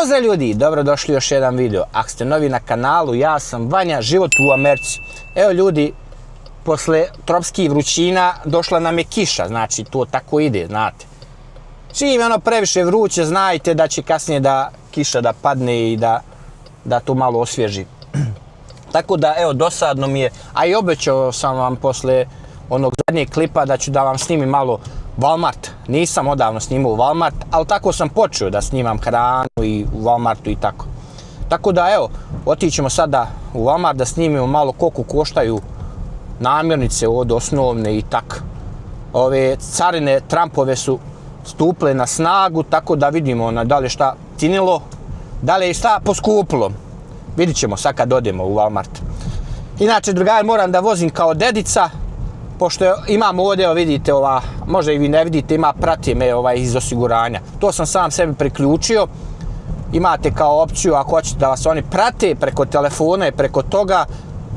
Pozdrav ljudi, dobrodošli u još jedan video. Ako ste novi na kanalu, ja sam Vanja, život u Americi. Evo ljudi, posle tropskih vrućina došla nam je kiša, znači to tako ide, znate. Čim je ono previše vruće, znajte da će kasnije kiša da padne i da to malo osvježi. Tako da, evo, dosadno mi je, a i obećao sam vam posle onog zadnjeg klipa da ću da vam snimim malo Walmart. Nisam odavno snimao Walmart, ali tako sam počeo da snimam hranu i u Walmartu i tako. Tako da, evo, otićemo sada u Walmart da snimimo malo koliko koštaju namirnice od osnovne i tako. Ove carine Trumpove su stupile na snagu, tako da vidimo da li je šta cinilo, da li je šta poskupilo. Vidit ćemo sad kad odemo u Walmart. Inače, drugari, moram da vozim kao dedica, pošto imam ovdje, vidite, možda i vi ne vidite, prati me iz osiguranja. To sam sam sebi priključio. Imate kao opciju, ako hoćete da vas oni prate preko telefona i preko toga,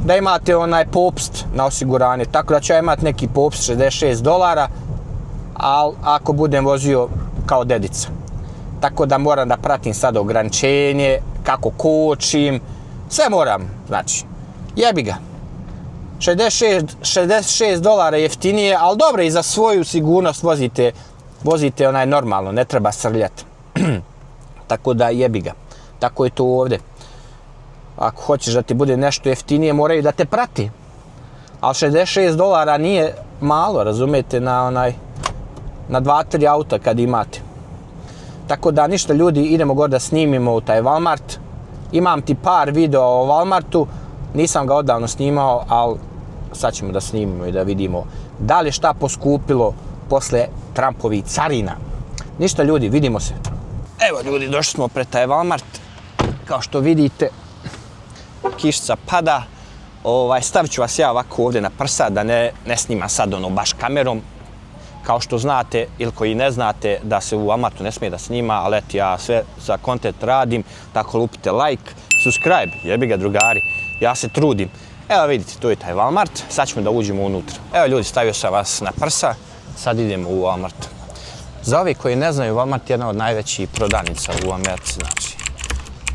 da imate onaj popust na osiguranje. Tako da ću ja imati neki popust $66, ali ako budem vozio kao dedica. Tako da moram da pratim sad ograničenje, kako kočim, sve moram, znači, jebi ga. $66 jeftinije, ali dobro, i za svoju sigurnost vozite onaj normalno, ne treba srljati. Tako da jebi ga. Tako je to ovdje. Ako hoćeš da ti bude nešto jeftinije, moraju da te prati. Ali $66 nije malo, razumete, na 2-3 auta kad imate. Tako da ništa ljudi, idemo gore da snimimo u taj Walmart. Imam ti par videa o Walmartu, nisam ga odavno snimao, ali sad ćemo da snimimo i da vidimo da li je šta poskupilo posle Trumpovih carina. Ništa ljudi, vidimo se. Evo ljudi, došli smo pred taj Walmart. Kao što vidite, kišca pada. Stavit ću vas ja ovako ovdje na prsa da ne snimam sad baš kamerom. Kao što znate ili koji ne znate da se u Walmartu ne smije da snima, ali eto ja sve za content radim, tako lupite like, subscribe, jebi ga drugari, ja se trudim. Evo vidite, to je taj Walmart, sad ćemo da uđemo unutra. Evo ljudi, stavio sam vas na prsa, sad idemo u Walmart. Za ove koji ne znaju, Walmart je jedna od najvećih prodavnica u Americi, znači.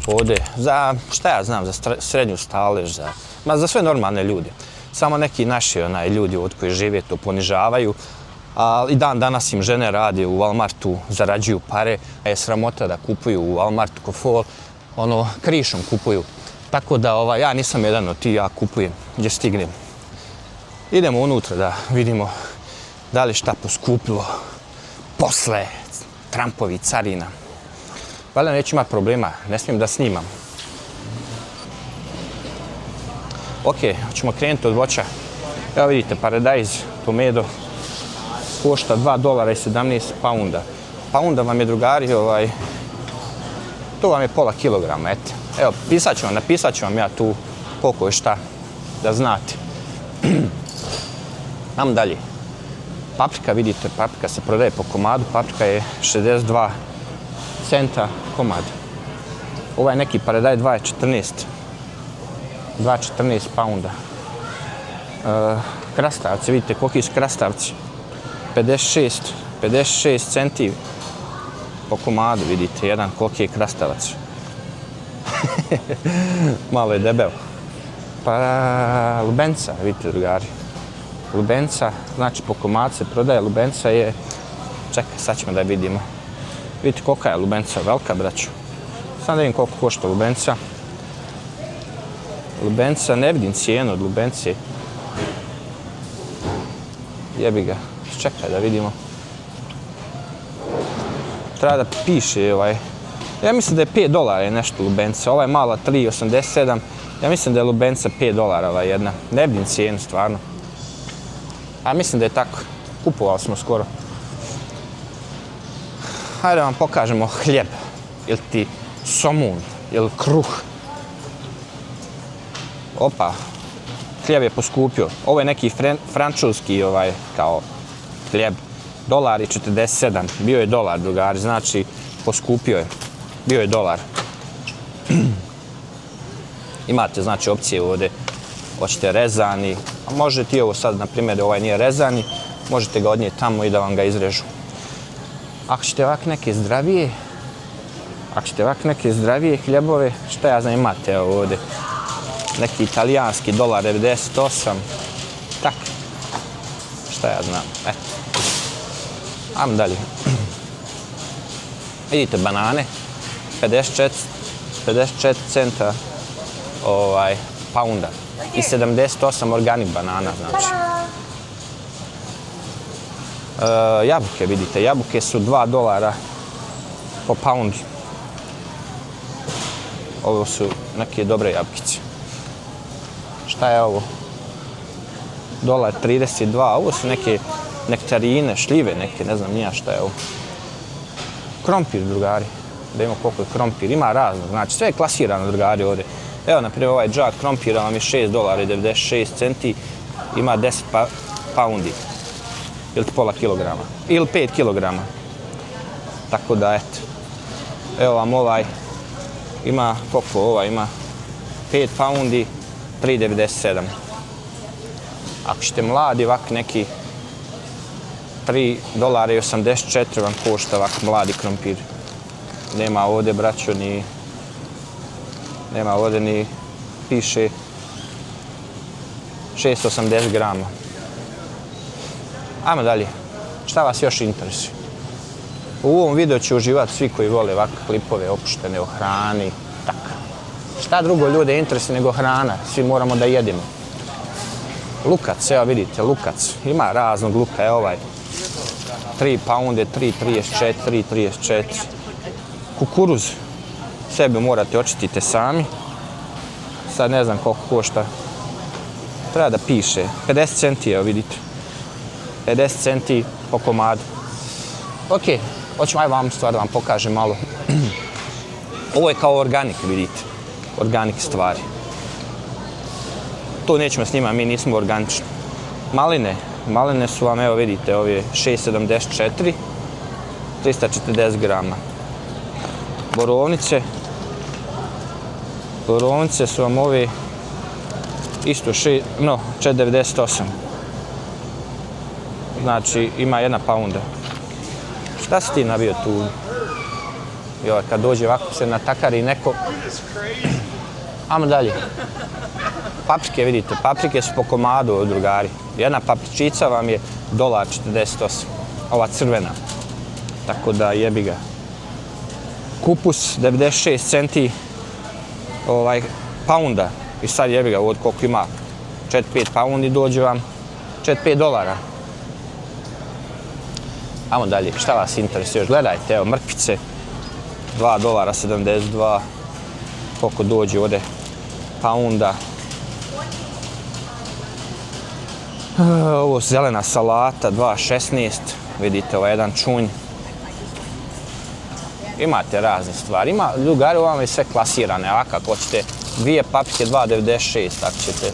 Ovdje, za, šta ja znam, za srednju stalež, za sve normalne ljude. Samo neki naši ljudi od koji žive to ponižavaju. I dan danas im žene rade u Walmartu, zarađuju pare, a je sramota da kupuju u Walmartu kofol, krišom kupuju. Tako da ja nisam jedan od ti, ja kupujem gdje stignem. Idemo unutra da vidimo da li šta poskupilo posle Trumpovih carina. Valjda neću imati problema, ne smijem da snimam. Ok, ćemo krenuti od voća. Evo vidite, paradajz, tomedo, košta $2.17 pounda. Pounda vam je, drugari, to vam je pola kilograma, eto. Evo, napisat ću vam ja tu koliko je šta, da znate. Nam dalje. Paprika, vidite, paprika se prodaje po komadu, paprika je 62 centa komad. Ovaj neki paradaj 2.14 pounda. Krastavci, vidite koliki su krastavci. 56 centi po komadu, vidite, jedan koliki je krastavac. Malo je debel. Pa lubenca, vidite drugari. Lubenca, znači po komadu se prodaje, lubenca je, čekaj, sad ćemo da vidimo. Vidite kolika je lubenca, velika, braću. Sad da vidim koliko košta lubenca. Lubenca, ne vidim cijenu od lubence. Jebi ga, čekaj da vidimo. Treba da piše ja mislim da je $5 nešto lubenca, ova je mala 3,87, ja mislim da je lubenca $5 jedna, ne vidim cijenu stvarno. A mislim da je tako, kupovali smo skoro. Hajde vam pokažemo hljeb, ili ti somun, ili kruh. Opa, hljeb je poskupio, ovo je neki francuski kao hljeb. $1.47, bio je $1, drugari, znači poskupio je, bio je $1. Imate, znači, opcije ovdje, hoćete rezani, a možete i ovo sad, na primjer, ovaj nije rezani, možete ga odnijeti tamo i da vam ga izrežu. Ako ćete ovak neke zdravije, Ako ćete ovako neke zdravije hljebove, šta ja znam imate evo ovdje. Neki italijanski $1,98. Tak. Šta ja znam, eto. Ajmo dalje. Vidite banane, 54 centa pounda i 78 organik banana, znači. Jabuke, vidite, jabuke su $2 po poundu. Ovo su neke dobre jabukice. Šta je ovo? $1,32, ovo su neke nektarine, šljive neke, ne znam nija šta je ovo. Krompir, drugari. Da imamo koliko je krompir, ima razno, znači sve je klasirano, drugari, ovdje. Evo, na primjer, ovaj džak krompira vam je $6,96, ima 10 poundi, ili pola kilograma, ili 5 kilograma. Tako da, eto. Evo vam ovaj, ima, koliko ovaj ima? 5 poundi, $3,97. Ako ćete mladi, ovak neki $3,84 vam košta ovak mladi krompir. Nema ovdje, braćo, ni... Nema ovdje ni... Piše 680 grama. Ajmo dalje. Šta vas još interesuje? U ovom videu će uživati svi koji vole ovakve klipove opuštene o hrani. Tako. Šta drugo ljude interesuje nego hrana? Svi moramo da jedemo. Lukac, evo vidite, lukac. Ima raznog luka, evo ovaj. 3 pounde, 3,34, 3,34. Kukuruz. Sebe morate očistite sami. Sad ne znam koliko košta. Treba da piše. 50 centi, evo vidite. 50 centi po komadu. Ok, hoćemo aj vam stvar da vam pokažem malo. Ovo je kao organik, vidite. Organik stvari. To nećemo s njima, mi nismo organični. Maline. Maline su vam, evo vidite, ove 6,74, 340 grama. Borovnice. Borovnice su vam ove isto 4,98. Znači, ima 1 pounda. Šta si ti nabio tu? Joj, kad dođe ovako se natakari neko. Ajmo dalje. Paprike, vidite, paprike su po komadu, drugari. Jedna papričica vam je $1,48. Ova crvena. Tako da jebi ga. Kupus, 96 centi pounda. I sad jebi ga, od koliko ima 4-5 poundi dođe vam $4-5. Ajmo dalje, šta vas interesuje još? Gledajte, evo, mrkvice, $2,72, koliko dođe ovdje pounda. Ovo zelena salata, $2,16, vidite, ovo je jedan čunj. Imate razne stvari, ima, drugari, ovo vam je sve klasirane, a kako hoćete, 2 paprike, $2,96, ako ćete,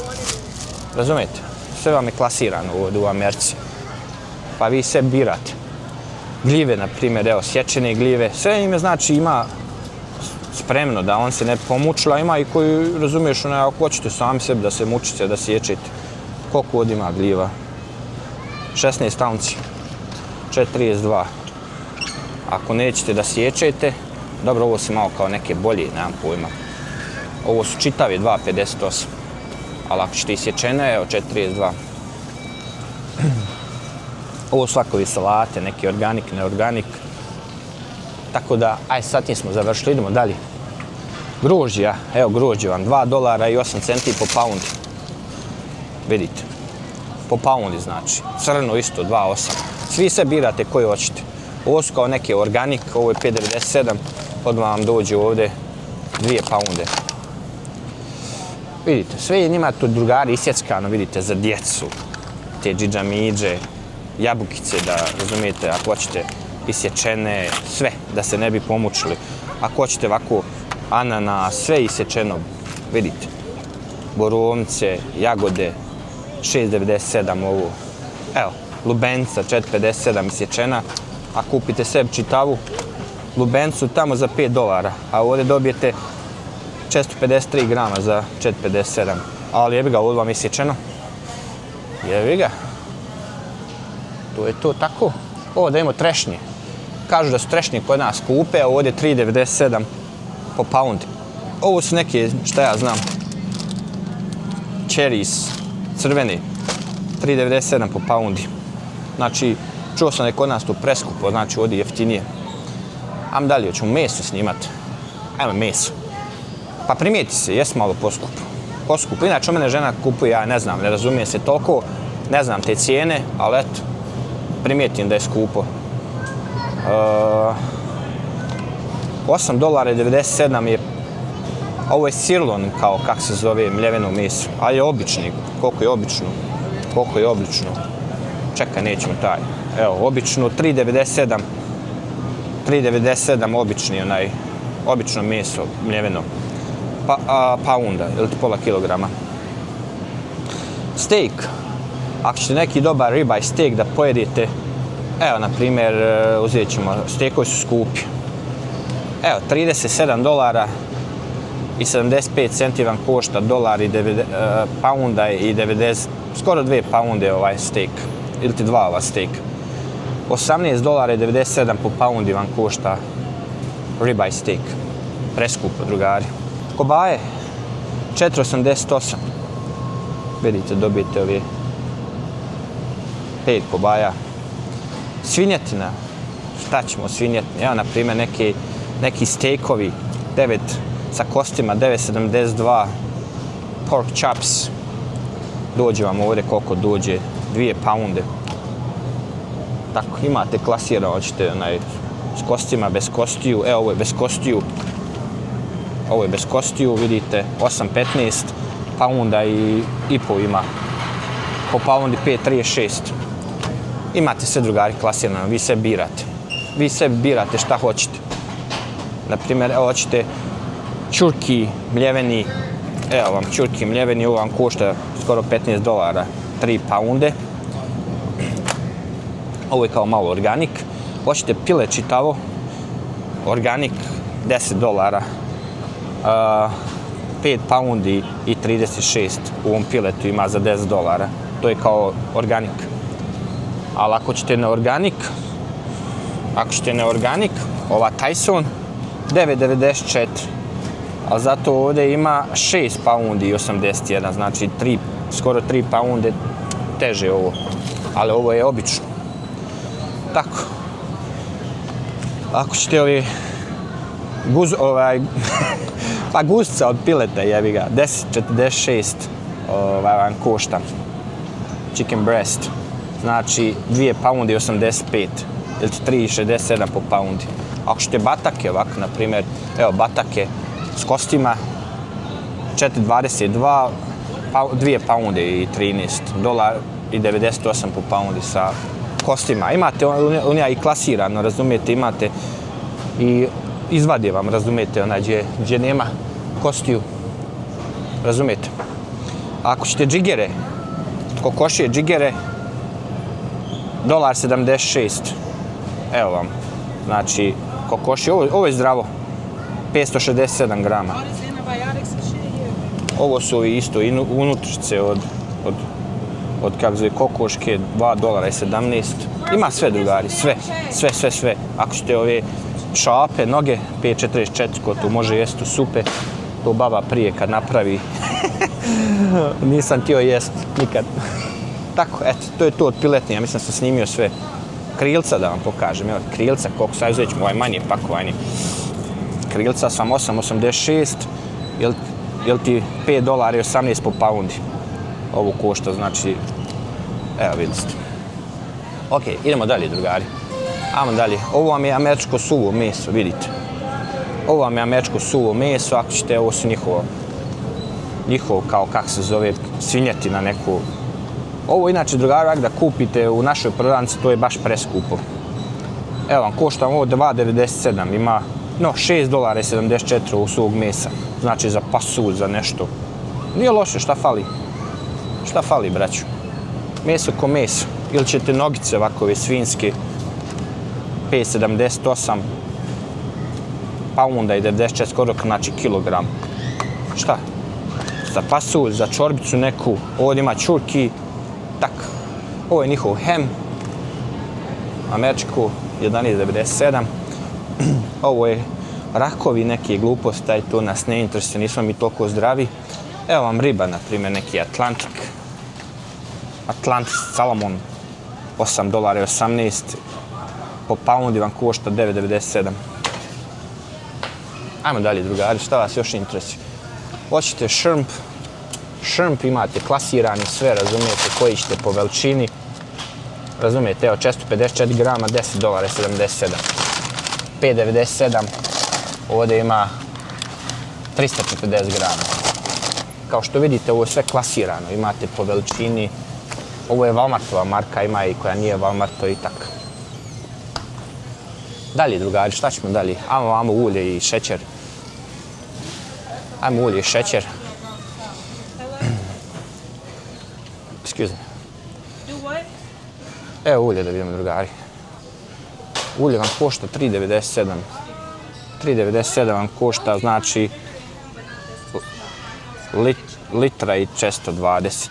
razumijete? Sve vam je klasirano ovdje u Americi, pa vi sve birate. Gljive, na primjer, evo, sječene gljive, sve im je, znači, ima spremno da on se ne pomučila, ima i koji, razumiješ, ako hoćete sami sebi da se mučite, da sječete. Koliko ovdje ima gljiva? 16 ounci, 4,32. Ako nećete da sječete, dobro, ovo su malo kao neke bolje, nemam pojma. Ovo su čitavi, 2,58. Ali ako ćete isječene, evo, 4,32. Ovo su svakovi salate, neki organik, neorganik. Tako da, aj sad smo završili, idemo dalje. Grožđa, evo grožđe vam, $2,08 po pound. Vidite, po poundi znači. Crno isto, 2,8. Svi se birate koji hoćete. Ovo su kao neke organik, ovo je 5,97, odmah vam dođe ovdje 2 pounde. Vidite, sve je njima tu drugari isjeckano, vidite, za djecu. Te džidžamidže, jabukice, da razumijete, ako hoćete isječene, sve, da se ne bi pomučili. Ako hoćete ovako ananas, sve isječeno, vidite. Borovnice, jagode, 6,97 ovo. Evo, lubenica, 4,57 isječena. A kupite sebi čitavu lubencu tamo za $5, a ovdje dobijete 453 grama za 4,57. Ali jebi ga, ovdje vam je isječeno. Jebi ga. To je to tako. Ovo da imamo trešnje. Kažu da su trešnje kod nas skupe, a ovdje 3,97 po paundi. Ovo su neke, šta ja znam, cherries, crvene, 3,97 po paundi. Znači, čuo sam da je kod nas to preskupo, znači ovdje jeftinije. Ajmo dalje, hoćemo meso snimati. Ajmo meso. Pa primijeti se, jes malo poskupo. Inače, mene žena kupuje, ja ne znam, ne razumijem se toliko, ne znam te cijene, ali eto, primijetim da je skupo. $8,97 je, ovo je sirlon, kao kak se zove, mljeveno meso, ali je obični, koliko je obično. Čekaj, nećemo taj. Evo, obično 3,97 obični, obično meso, mljeveno. Paunda, ili pola kilograma. Steak. Ako ćete neki dobar ribeye steak da pojedete, evo, na primjer, uzet ćemo, steakovi su skupi. Evo, $37 i 75 centi vam košta paunda i 90, skoro 2 paunde ovaj steak, ili ti 2 ova steak. $18,97 po paundi vam košta ribeye steak. Preskupo, drugari. Kobaje, $4,88. Vidite, dobijete ove 5 kobaja. Svinjetina, šta ćemo svinjetine? Evo, na primjer, neki steakovi, 9 sa kostima, $9,72. Pork chops, dođe vam ovdje koliko dođe, 2 paunde. Tako, imate klasirano, hoćete s kostima, bez kostiju, evo ovo je bez kostiju. Ovo je bez kostiju, vidite, 8,15 paunda i pol ima. Po paundi 5,36. Imate sve, drugari, klasirano, vi sve birate. Vi sve birate šta hoćete. Naprimjer, evo hoćete čurki mljeveni, evo vam čurki mljeveni, ovo vam košta skoro $15, 3 paunde. Ovo je kao malo organik. Hoćete pile čitavo, organik, $10. 5 paundi i 36 u ovom piletu ima za $10. To je kao organik. Ali ako ćete na organik, ova Tyson, $9,94. Ali zato ovdje ima 6 paundi i 81, znači skoro 3 paunde teže ovo. Ali ovo je obično. Tako. Ako ćete pa gustica od pileta, jebi ga, $10,46 vam košta. Chicken breast. Znači 2 paundi i 85, ili 3,67 po paundi. Ako ćete batake ovako, na primjer, evo batake s kostima, $4,22, 2 paunde i 13, $1,98 po paundi sa kostima. Imate unija i klasirano, razumijete, imate i izvadje vam, razumijete, gdje nema kostiju, razumijete. Ako ćete džigere, kokošije džigere, $1,76, evo vam, znači, kokošije, ovo je zdravo, 567 grama. Ovo su ovi isto unutrice od kako zove, kokoške, $2,17. Ima sve, drugari, sve. Ako ćete ove šape, noge, 5,44, ko tu može jesti u supe, to baba prije kad napravi. Nisam htio jest nikad. Tako, eto, to je to od piletnije, ja mislim da sam snimio sve. Krilca da vam pokažem, evo, krilca, koliko sad uzet ćemo, ovaj manje pakovanje. Krilca sam 8,86, jel ti $5,18 po paundi. Ovo košta, znači, evo vidite. Ok, idemo dalje, drugari. Ajmo dalje. Ovo vam je američko suvo meso, vidite. Ovo vam je američko suvo meso, ako ćete, ovo su njihovo kao, kak se zove, svinjetina neku. Ovo inače, drugari, da kupite u našoj prodavnici, to je baš preskupo. Evo vam, košta ovo $2,97, ima $6,74 u suvog mesa. Znači za pasulj, za nešto. Nije loše, šta fali? Šta fali, braću? Meso ko meso. Ili ćete nogice ovakove svinjske, 5,78 paunda i 94, skoro znači kilogram. Šta? Za pasulj, za čorbicu neku, ovdje ima čurki, tak. Ovo je njihov hem, američko, 11,97. Ovo je rakovi, neke gluposti, taj to nas ne interesuje, nismo mi toliko zdravi. Evo vam riba, na primjer, neki Atlantis Salmon, $8.18, po poundi vam košta 9,97. Ajmo dalje, drugari, šta vas još interesuje? Hoćete shrimp imate klasirani sve, razumijete, koji ćete po veličini. Razumijete, evo 454 grama, $10.77. 5,97, ovdje ima 340 grama. Kao što vidite, ovo je sve klasirano, imate po veličini. Ovo je Walmartova marka, ima i koja nije Walmartova i tako. Dalje, drugari, šta ćemo dalje? Ajmo ulje i šećer. Ajmo ulje i šećer. Excuse me. Evo ulje da vidimo, drugari. Ulje vam košta 3,97. 3,97 vam košta, znači litra i 420.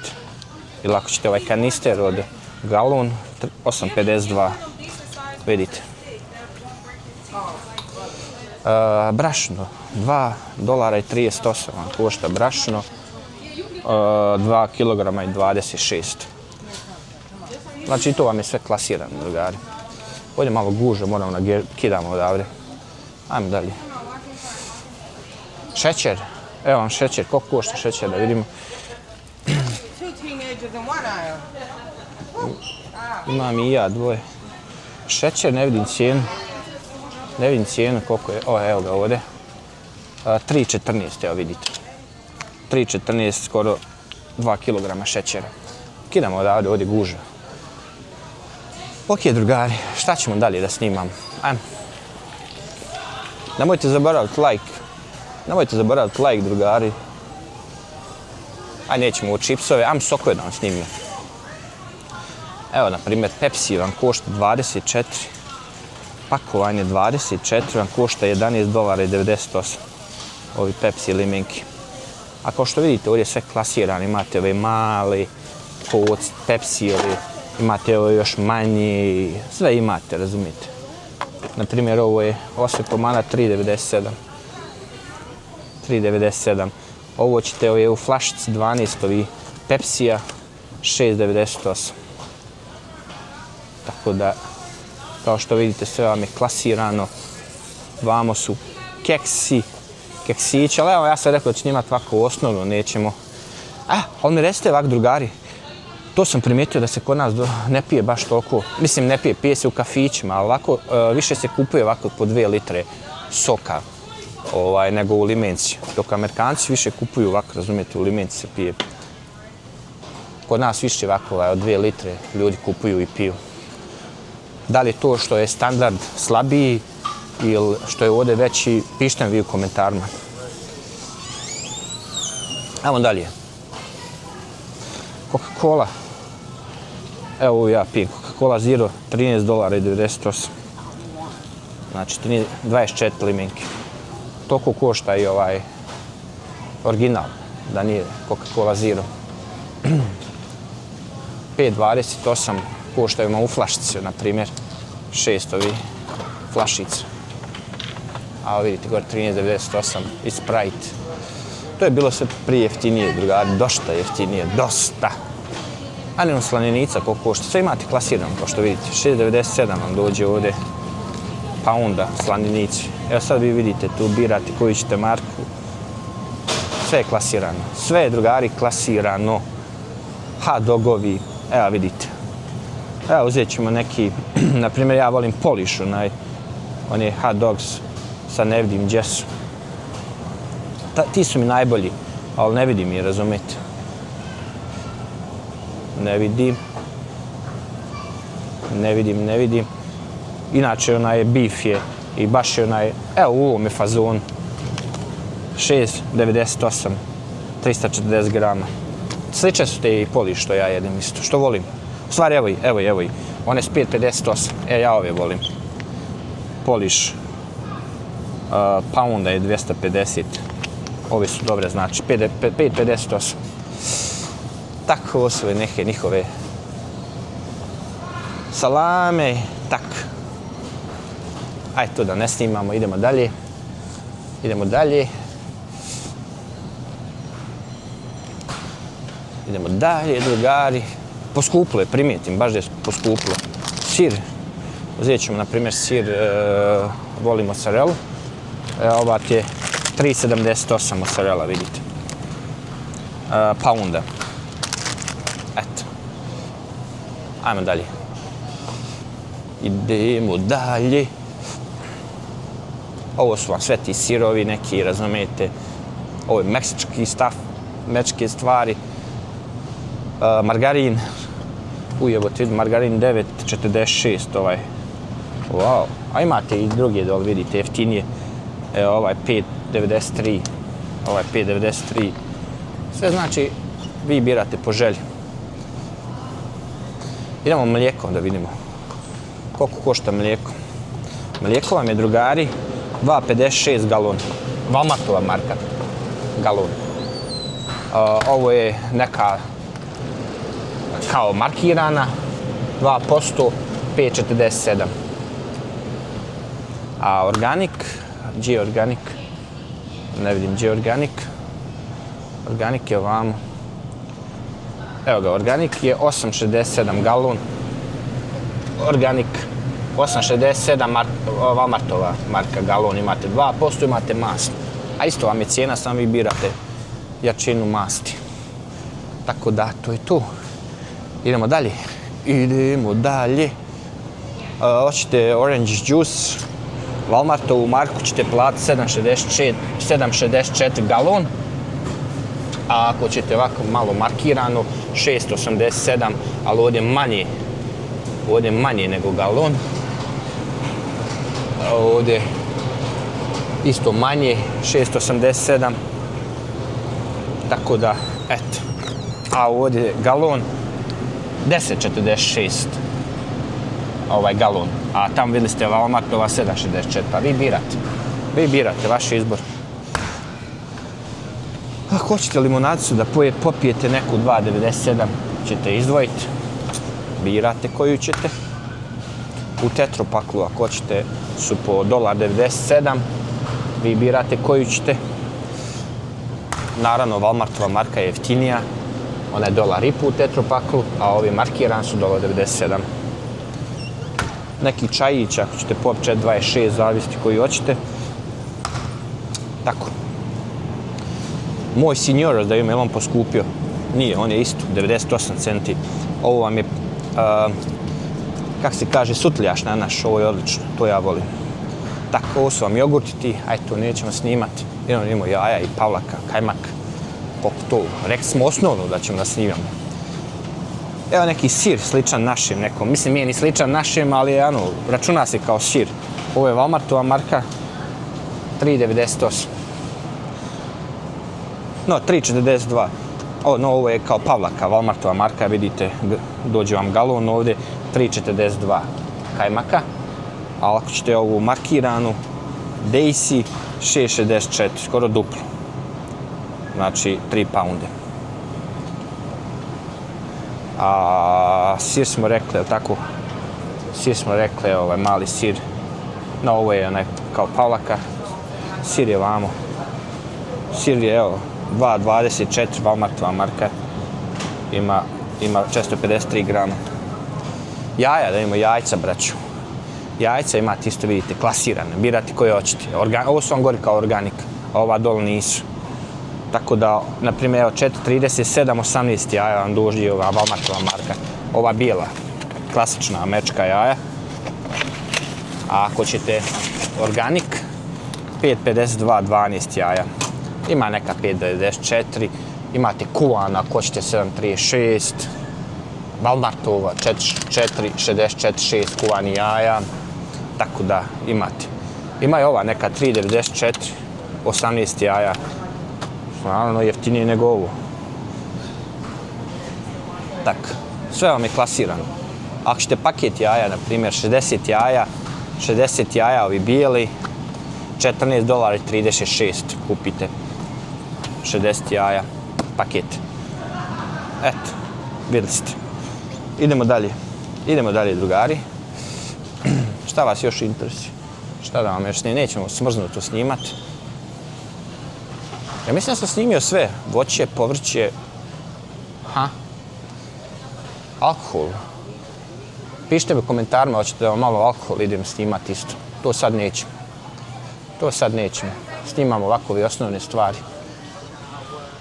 Ili ako ćete ovaj kanister od galon, 8,52. Vidite. Brašno, $2.38 vam košta brašno. 2 kg i 26. Znači to vam je sve klasirano, drugari. Ovdje malo guže, moramo kidamo odavde. Ajmo dalje. Šećer. Evo vam šećer. Koliko košta šećer, da vidimo. Imam i ja dvoje. Šećer, ne vidim cijenu. Ne vidim cijenu koliko je. Evo ga ovdje. 3,14, evo vidite. 3,14, skoro 2 kg šećera. Kidamo odavde, ovdje guže. Ok, drugari, šta ćemo dalje da snimam? Ajmo. Nemojte zaboraviti like. Nemojte zaboraviti like, drugari. Ajde, nećemo u čipsove. Ajmo sokove da vam snimimo. Evo, na primjer, Pepsi vam košta 24. Pakovanje 24 vam košta $11.98. Ovi Pepsi limenki. A kao što vidite, ovdje je sve klasirano. Imate ove mali koc, Pepsi, imate ovo još manji, sve imate, razumijete. Naprimjer, ovo je komada 3,97. 3,97. Ovo ćete u flašici 12 ovi Pepsija 6,98. Tako da, kao što vidite, sve vam je klasirano. Vamo su keksići, ali evo ja sam rekao da ću imati ovako osnovno, nećemo. Ali mi recite ovako, drugari, to sam primijetio da se kod nas ne pije baš toliko, mislim ne pije se u kafićima, ali ovako više se kupuje ovako po 2 litre soka nego u limenci. Dok Amerikanci više kupuju ovako, razumijete, u limenci se pije. Kod nas više ovako od 2 litre ljudi kupuju i piju. Da li je to što je standard slabiji ili što je ovdje veći, pišite mi vi u komentarima. Ajmo dalje. Coca-Cola. Evo ja pijem Coca-Cola Zero, $13.98. Znači 24 limenke. Toliko košta i ovaj original, da nije Coca-Cola Zero. 5,28 koštaju vam u flašici, na primjer 6 ovi flašica. A vidite gore 13,98 i Sprite. To je bilo sve prije jeftinije, drugari, dosta jeftinije, dosta. A ne slanjenica koliko košta, sve imate klasirano, kao što vidite, 6,97 vam dođe ovdje pounda slanjenici. Evo sad vi vidite, tu birate koju ćete marku. Sve je klasirano, sve je, drugari, klasirano. Hot dogovi, evo vidite. Evo uzet ćemo neki, na primjer ja volim Polish, on je hot dogs, sad ne vidim gdje su. Ti su mi najbolji, ali ne vidim je, razumijete. Ne vidim. Inače onaj beef je i baš je onaj, evo u ovom je fazon. 6,98, 340 grama. Slične su te i Polish što ja jedem isto, što volim. U stvari evo i, one su 5,58, ja ove volim. Polish, pounda je 250. Ove su dobre, znači 5,58. Tako, ovo su neke njihove salame, tak. Ajde to da ne snimamo, idemo dalje. Idemo dalje. Idemo dalje, drugari. Poskupilo je, primijetim, baš da je poskupilo. Sir. Uzet ćemo, na primjer, sir, volim mozzarelu. Ova ti je 3,78 mozzarella, vidite. Pounda. Eto. Ajmo dalje. Idemo dalje. Ovo su vam sve ti sirovi neki, razumijete. Ovo je meksički stav, meksičke stvari. Margarin. Ujebote, vidim, margarin 9,46 ovaj. Wow. A imate i druge dole, vidite, jeftinije. Evo, ovaj 5,93. Ovaj 5,93. Sve znači, vi birate po želji. Idemo mlijeko da vidimo. Koliko košta mlijeko? Mlijeko vam je, drugari, 2,56 galon. Walmartova marka. Galon. Ovo je neka kao markirana. 2%, 5,47. A organik, gdje je organik? Ne vidim gdje je organik. Organik je ovamo. Evo ga, organik je 8,67 galon. Organik 8,67 Walmartova marka galon, imate 2%, imate mast. A isto vam je cijena, samo vi birate jačinu masti. Tako da, to je to. Idemo dalje. Idemo dalje. Hoćete orange juice, Walmartovu marku ćete platiti 7,64 galon. A ako ćete ovako malo markirano, 6,87, ali ovdje manje nego galon. Ovdje isto manje, 6,87. Tako da, eto. A ovdje galon, 10,46. Ovaj galon. A tamo vidjeli ste Walmartova 7,64. Pa vi birate, vaš izbor. Ako hoćete limonadicu da popijete neku 2,97, ćete izdvojiti. Birate koju ćete. U tetropaklu, ako hoćete, su po $1,97. Vi birate koju ćete. Naravno, Walmartova marka je jeftinija. Ona je $1,50 u tetropaklu, a ovi markiran su $1,97. Neki čajić, ako ćete popiti 4,26, zavisiti koji hoćete. Tako. Moj Signor, da je on poskupio. Nije, on je isto, 98 centi. Ovo vam je, kak se kaže, sutljaš na naš, ovo je odlično, to ja volim. Tako, ovo su vam jogurti, ajde to nećemo snimati. Imamo jaja i pavlaka, kajmak. Koliko to, rekli smo osnovno da ćemo da snimamo. Evo neki sir, sličan našem nekom. Mislim, nije ni sličan našem, ali računa se kao sir. Ovo je Walmartova marka, 3,98. No, 3,42. Ovo je kao pavlaka, Walmartova marka, vidite, dođe vam galon ovdje, 3,42 kajmaka. A ako ćete ovu markiranu, Daisy, 6,64, skoro duplo. Znači, 3 pounde. A sir smo rekli, tako? Sir smo rekli, ovaj mali sir. No, ovo je onaj kao pavlaka. Sir je vamo. Sir je, evo, 2,24, Walmartova marka. Ima 453 grama. Jaja, da imamo jajca, braću. Jajca imate isto, vidite, klasirane. Birate koje hoćete. Ovo su vam gori kao organik, a ova dole nisu. Tako da, na primjer, evo 4,37, 18 jaja vam dođe ova Walmartova marka. Ova bijela, klasična američka jaja. A ako ćete organik, 5,52, 12 jaja. Ima neka 5,94, imate kuvana, ako ćete 7,36. Walmartova 4,64, 6 kuvani jaja. Tako da, imate. Ima i ova neka 3,94, 18 jaja. Naravno, jeftinije nego ovo. Tak, sve vam je klasirano. Ako ćete paket jaja, na primjer 60 jaja, ovi bijeli, $14,36 kupite. 60 jaja, paket. Eto, vidjeli ste. Idemo dalje, drugari. Šta vas još interesuje? Šta da vam još snimim, nećemo smrznuto snimat. Ja mislim da sam snimio sve, voće, povrće, alkohol. Pišite mi u komentarima, hoćete da vam malo alkohol idem snimati isto. To sad nećemo. Snimamo ovako ove osnovne stvari.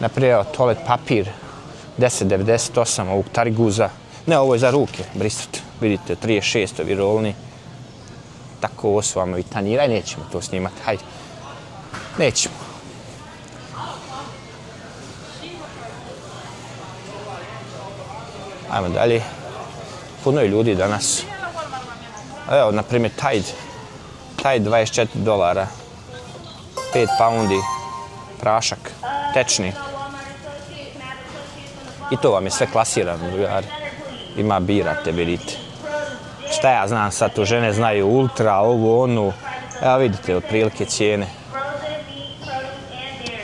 Naprijed, toalet papir, 10,98 ovog Tariguza. Ne, ovo je za ruke, brisat. Vidite, 36 ovi rolni. Tako ovo su vam ovi tanjira i nećemo to snimati. Hajde. Nećemo. Ajmo dalje. Puno je ljudi danas. Evo, na primjer, Tide. Tide $24. 5 poundi. Prašak. Tečni. I to vam je sve klasirano, drugari. Ima birate, vidite. Šta ja znam sad, tu žene znaju ultra, ovu, onu. Evo vidite, otprilike cijene.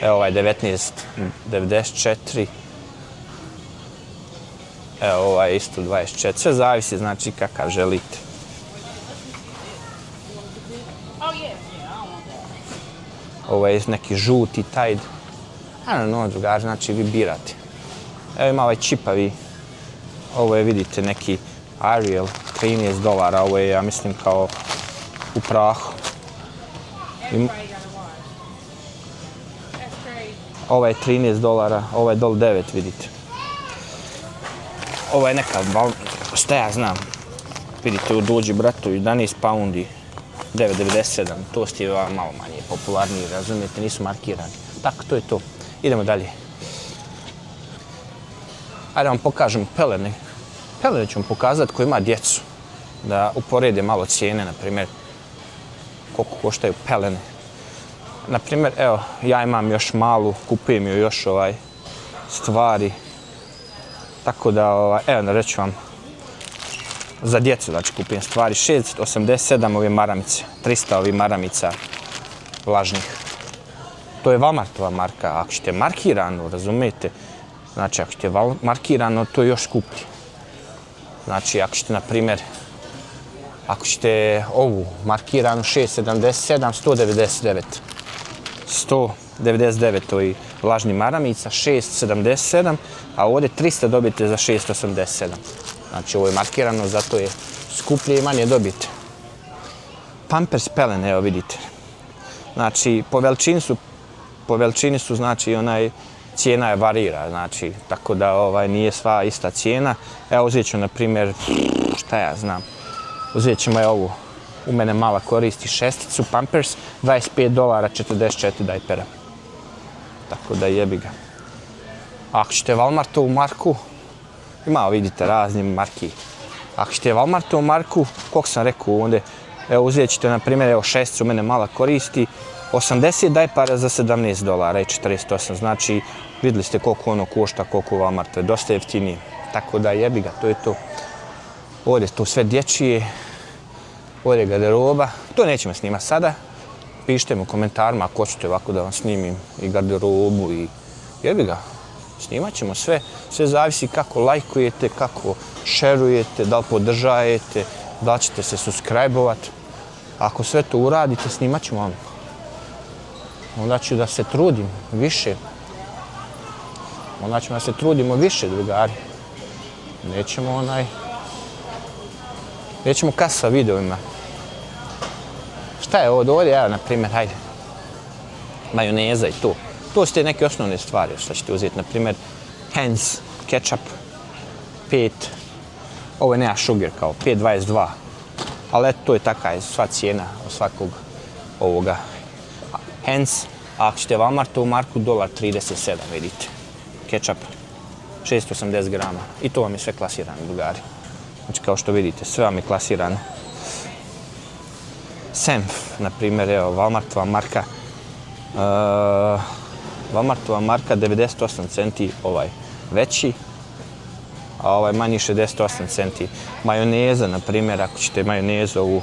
Evo ovaj 19,94. Evo ovaj isto 24. Sve zavisi, znači kakav želite. Ovo je neki žuti Tide. No, drugari, znači vi birate. Evo ima ovaj čipavi. Ovo je, vidite, neki Ariel, $13. Ovo je, ja mislim, kao u prahu. Ovo je $13, ovo je dol 9, vidite. Ovo je neka, šta ja znam. Vidite, u dođi bratu, 11 poundi, 9,97. To ste malo manje popularniji, razumijete, nisu markirani. Tako, to je to. Idemo dalje. Ajde vam pokažem pelene. Pelene ću vam pokazati ko ima djecu. Da uporede malo cijene, na primjer, koliko koštaju pelene. Na primjer, evo, ja imam još malu, kupujem joj još stvari. Tako da, evo, reću vam, za djecu, znači, kupujem stvari. 6,87 ove maramice, 300 ovih maramica vlažnih. To je Walmartova marka, ako ćete markirano, razumijete? Znači, ako ćete markirano, to je još skuplje. Znači, ako ćete, na primjer, ako ćete ovu markiranu 6,77, 199 ovi vlažni maramica, 6,77, a ovdje 300 dobijete za 6,87. Znači, ovo je markirano, zato je skuplje i manje dobijete. Pampers pelene, evo vidite. Znači, po veličini su, znači, cijena je varira, znači, tako da nije sva ista cijena. Evo, uzet ću, na primjer, šta ja znam, uzet ćemo ovu, u mene mala koristi šesticu, Pampers, $25, 44 dajpera. Tako da jebi ga. Ako ćete Walmartovu marku, ima, vidite, razni marki. Ako ćete Walmartovu marku, koliko sam rekao ovdje, evo, uzet ćete, na primjer, evo, šesticu, u mene mala koristi, 80 dajpara za $17,48. Znači, vidjeli ste koliko ono košta, koliko Walmart, je dosta jeftinije. Tako da jebi ga, to je to. Ovdje je to sve dječije. Ovdje je garderoba. To nećemo snimati sada. Pišite mi u komentarima ako hoćete ovako da vam snimim i garderobu i jebi ga. Snimat ćemo sve. Sve zavisi kako lajkujete, kako šerujete, da li podržajete, da li ćete se subscribe-ovati. Ako sve to uradite, snimat ćemo vam. Onda ću da se trudim više. Onda ćemo da se trudimo više, drugari. Nećemo kasati sa videoima. Šta je ovdje? Evo, na primjer, hajde. Majoneza i to. To su te neke osnovne stvari što ćete uzeti. Na primjer, Heinz, ketchup, 5. Ovo je nema sugar kao, 5,22. Ali eto, to je taka sva cijena od svakog ovoga. Heinz, a ako ćete Walmartovu marku, $1,37, vidite. Ketchup, 680 grama. I to vam je sve klasirano, drugari. Znači, kao što vidite, sve vam je klasirano. Senf, na primjer, evo, Walmartova marka. Walmartova marka 98 centi, ovaj veći, a ovaj manji 68 centi. Majoneza, na primjer, ako ćete majonezu ovu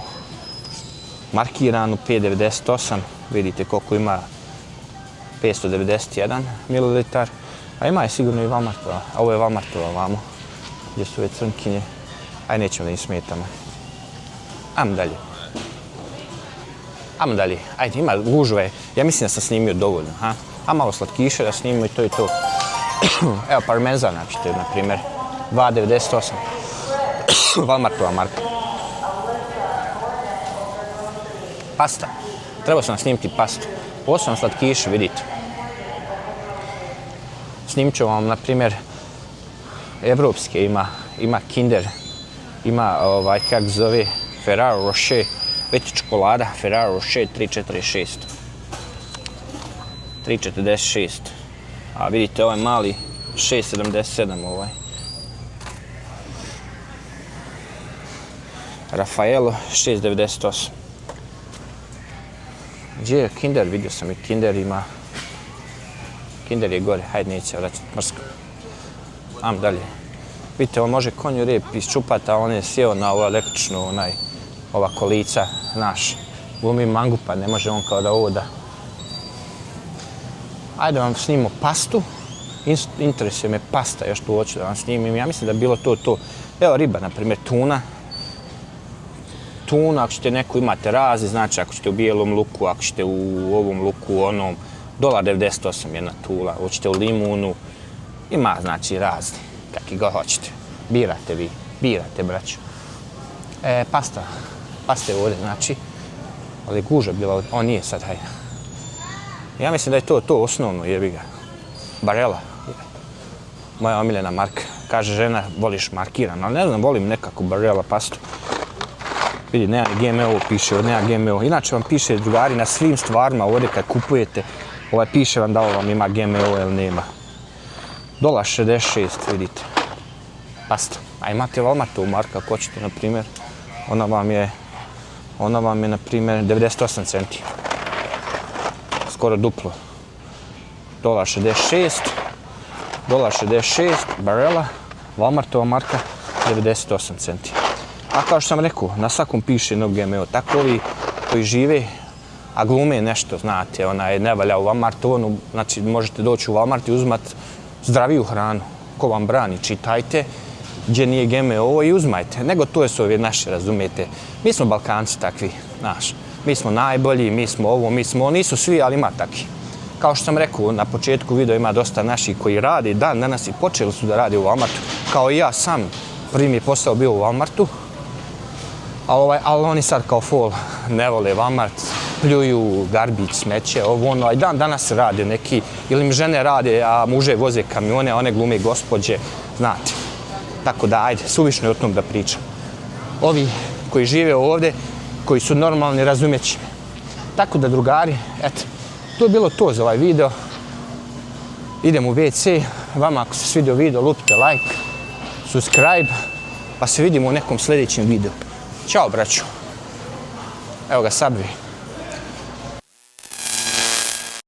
markiranu, 5,98, vidite koliko ima, 591 ml, a ima je sigurno i Walmartova, a ovo je Walmartova vamo, gdje su ove crnkinje, aj nećemo da im smetamo. Ajmo dalje. Ajmo dalje. Ajde, ima gužve. Ja mislim da sam snimio dovoljno. Ha? A malo slatkiše da snimimo i to i to. Evo, parmezan, naćete, na primjer. 2,98. Walmartova marka. Pasta. Trebao sam snimiti pastu. Ovo su vam slatkiši, vidite. Snimit ću vam, na primjer, evropske, ima Kinder, ima, kak zove, Ferrero Rocher, već čokolada, Ferrero Rocher 3,46. 3,46. A vidite, ovaj mali, 6,77 ovaj. Raffaello, 6,98. Gdje je Kinder? Vidio sam i Kinder ima. Kinder je gore, hajde neće vraćati, mrsko. Am dalje. Vidite, on može konju rep iščupati, a on je sjeo na ovo električno, ova kolica, znaš. Glumi mangupa, ne može on kao da oda. Ajde vam snimimo pastu. Interesuje me pasta, još tu hoću da vam snimim. Ja mislim da je bilo to. Evo riba, na primjer, tuna. Tuna, ako ćete neko imate razi, znači ako ćete u bijelom luku, ako ćete u ovom luku, onom, $1,98 jedna tula, hoćete u limunu, ima znači razni, kakvi ga hoćete. Birate vi, birate braću. Pasta je ovdje, znači, ali guža bila ovdje, on nije sad, hajde. Ja mislim da je to osnovno, jebi ga. Barela, moja omiljena marka. Kaže žena, voliš markiran, ali ne znam, volim nekako Barela pastu. Vidi, nema GMO, piše ovdje, nema GMO. Inače vam piše, drugari, na svim stvarima ovdje kad kupujete, piše vam da ovo vam ima GMO ili nema. $1,66, vidite. Pasta. A imate Walmartovu marku, ako hoćete, na primjer. Ona vam je, na primjer, 98 centi. Skoro duplo. $1,66, Barela, Walmartova marka, 98 centi. A kao što sam rekao, na svakom piše no GMO. Tako ovi koji žive, a glume nešto, znate, ne valja u Walmartu, znači možete doći u Walmart i uzmati zdraviju hranu. Ko vam brani, čitajte, gdje nije GMO i uzmajte. Nego to su ovi naši, razumijete. Mi smo Balkanci takvi, znaš. Mi smo najbolji, mi smo ovo, nisu svi, ali ima takvi. Kao što sam rekao, na početku videa ima dosta naših koji rade dan danas i počeli su da rade u Walmartu. Kao i ja sam, prvi mi je posao bio u Walmartu. Ali oni sad kao fol ne vole Walmart, pljuju, garbić, smeće, i dan danas rade neki, ili im žene rade, a muže voze kamione, a one glume gospođe, znate. Tako da, ajde, suvišno je o tom da pričam. Ovi koji žive ovdje, koji su normalni, razumjeći me. Tako da, drugari, eto, to je bilo to za ovaj video. Idem u WC, vama ako se svidio video, lupite like, subscribe, pa se vidimo u nekom sljedećem videu. Ćao, braćo. Evo ga, Sabri.